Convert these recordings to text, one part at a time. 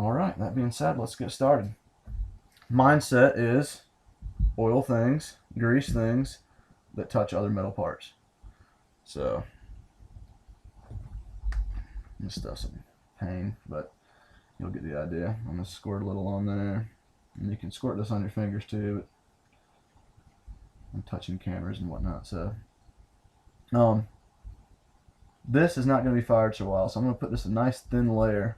Alright, that being said, let's get started. Mindset is oil things, grease things that touch other metal parts. So, this stuff's a pain, but you'll get the idea. I'm going to squirt a little on there. And you can squirt this on your fingers too, but I'm touching cameras and whatnot. So, this is not going to be fired for a while, so I'm going to put this a nice thin layer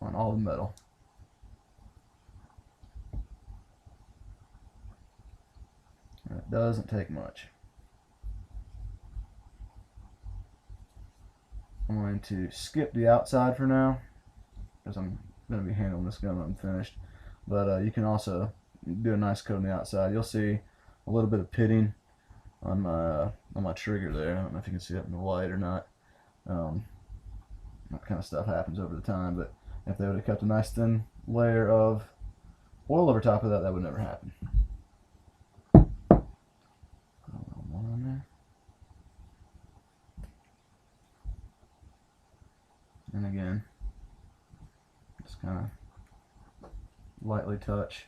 on all the metal. And it doesn't take much. I'm going to skip the outside for now because I'm going to be handling this gun when I'm finished. But you can also do a nice coat on the outside. You'll see a little bit of pitting on my trigger there. I don't know if you can see that in the light or not. That kind of stuff happens over the time, but if they would have kept a nice thin layer of oil over top of that, that would never happen. Put a little more on there. And again, just kind of lightly touch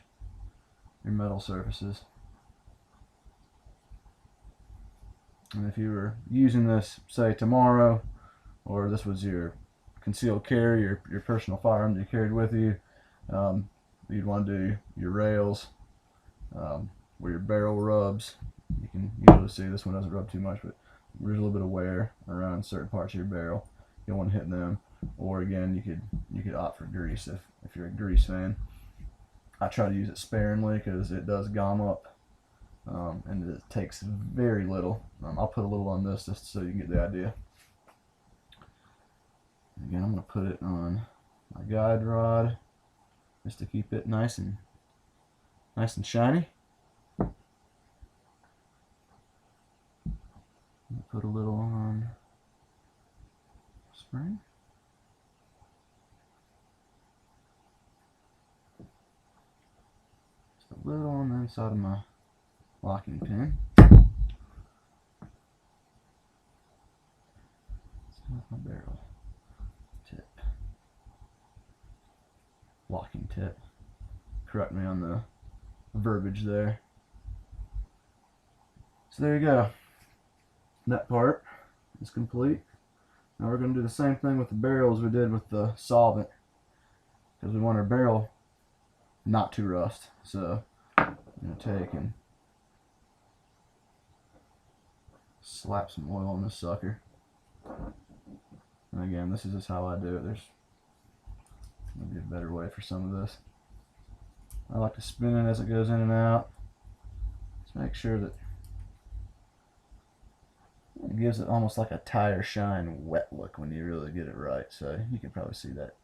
your metal surfaces. And if you were using this, say, tomorrow, or this was your concealed carry, your personal firearm that you carried with you, you'd want to do your rails, where your barrel rubs. You can usually see this one doesn't rub too much, but there's a little bit of wear around certain parts of your barrel. You don't want to hit them. Or again, you could opt for grease if you're a grease fan. I try to use it sparingly because it does gum up, and it takes very little. I'll put a little on this just so you can get the idea. Again, I'm going to put it on my guide rod just to keep it nice and shiny. Put a little on spring. Just a little on the inside of my locking pin. My barrel tip. Locking tip. Correct me on the verbiage there. So there you go. That part is complete. Now we're going to do the same thing with the barrel as we did with the solvent, because we want our barrel not to rust. So I'm going to take and slap some oil on this sucker. And again, this is just how I do it. There's maybe a better way for some of this. I like to spin it as it goes in and out. Just make sure that it gives it almost like a tire shine wet look when you really get it right. So you can probably see that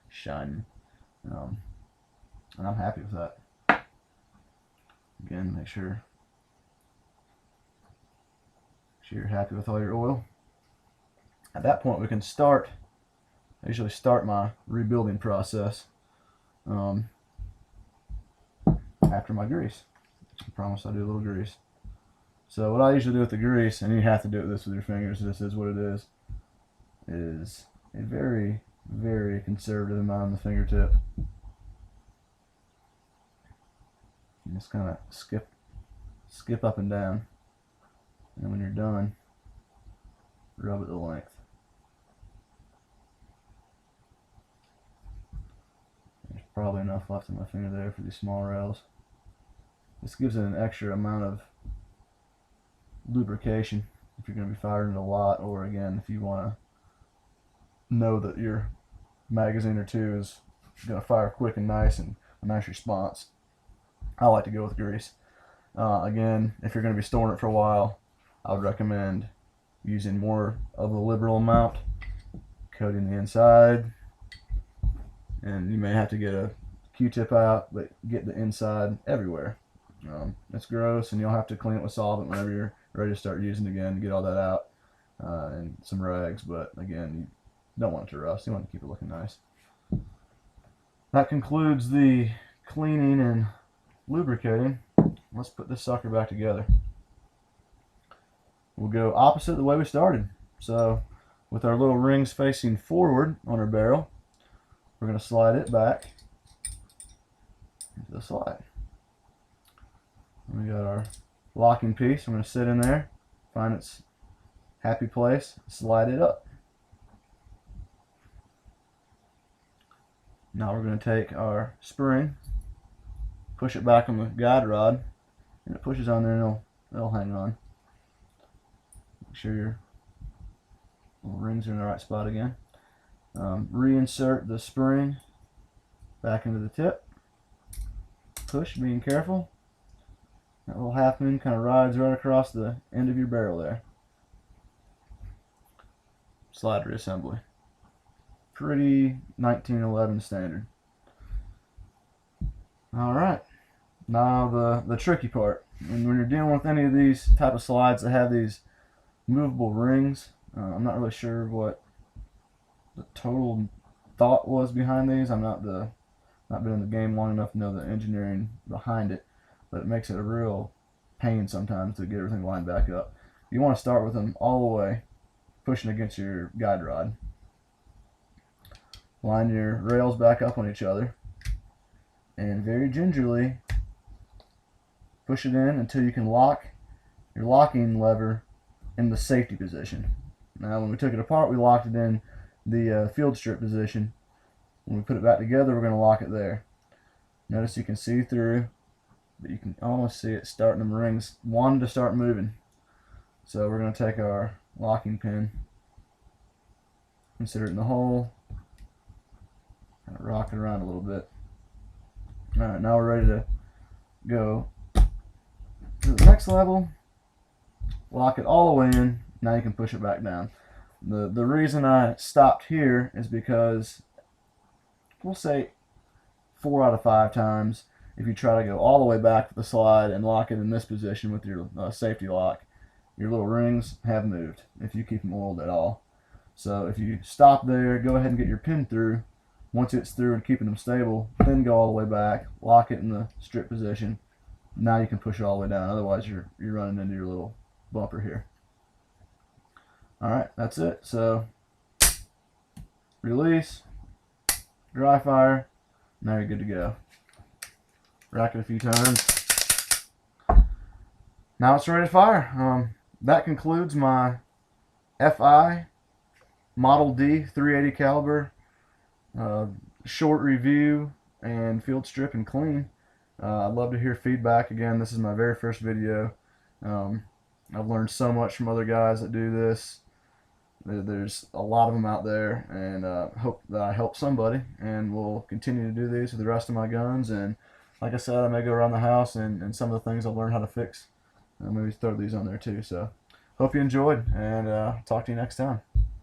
shine. And I'm happy with that. Again, make sure you're happy with all your oil. At that point, we can start. I usually start my rebuilding process after my grease. I promise I'll do a little grease. So what I usually do with the grease, and you have to do this with your fingers, this is what it is a very, very conservative amount on the fingertip. You just kind of skip up and down, and when you're done, rub it the length. There's probably enough left in my finger there for these small rails. This gives it an extra amount of lubrication if you're going to be firing it a lot, or again if you want to know that your magazine or two is going to fire quick and nice and a nice response. I like to go with grease. Again, if you're going to be storing it for a while, I would recommend using more of a liberal amount, coating the inside, and you may have to get a Q-tip out, but get the inside everywhere. It's gross, and you'll have to clean it with solvent whenever you're ready to start using it again to get all that out, and some rags. But again, you don't want it to rust. You want to keep it looking nice. That concludes the cleaning and lubricating. Let's put this sucker back together. We'll go opposite the way we started. So with our little rings facing forward on our barrel, we're going to slide it back into the slide. And we got our locking piece. I'm going to sit in there, find its happy place, slide it up. Now we're going to take our spring, push it back on the guide rod, and it pushes on there and it'll hang on. Make sure your little rings are in the right spot again. Reinsert the spring back into the tip. Push, being careful. That little half moon kind of rides right across the end of your barrel there. Slide reassembly. Pretty 1911 standard. Alright, now the tricky part. And when you're dealing with any of these type of slides that have these movable rings, I'm not really sure what the total thought was behind these. I'm not been in the game long enough to know the engineering behind it, but it makes it a real pain sometimes to get everything lined back up. You want to start with them all the way, pushing against your guide rod. Line your rails back up on each other, and very gingerly push it in until you can lock your locking lever in the safety position. Now when we took it apart, we locked it in the field strip position. When we put it back together, we're going to lock it there. Notice you can see through, but you can almost see it starting, the rings wanting to start moving. So we're going to take our locking pin, insert it in the hole, kind of rock it around a little bit. Alright, now we're ready to go to the next level. Lock it all the way in. Now you can push it back down. The reason I stopped here is because we'll say 4 out of 5 times, if you try to go all the way back to the slide and lock it in this position with your safety lock, your little rings have moved if you keep them oiled at all. So if you stop there, go ahead and get your pin through. Once it's through and keeping them stable, then go all the way back, lock it in the strip position. Now you can push it all the way down. Otherwise, you're running into your little bumper here. Alright, that's it. So release, dry fire, now you're good to go. Rack it a few times. Now it's ready to fire. That concludes my FI Model D 380 caliber short review and field strip and clean. I'd love to hear feedback. Again, this is my very first video. I've learned so much from other guys that do this. There's a lot of them out there, and hope that I help somebody, and will continue to do these with the rest of my guns. And like I said, I may go around the house and some of the things I'll learn how to fix, and maybe throw these on there too. So hope you enjoyed, and talk to you next time.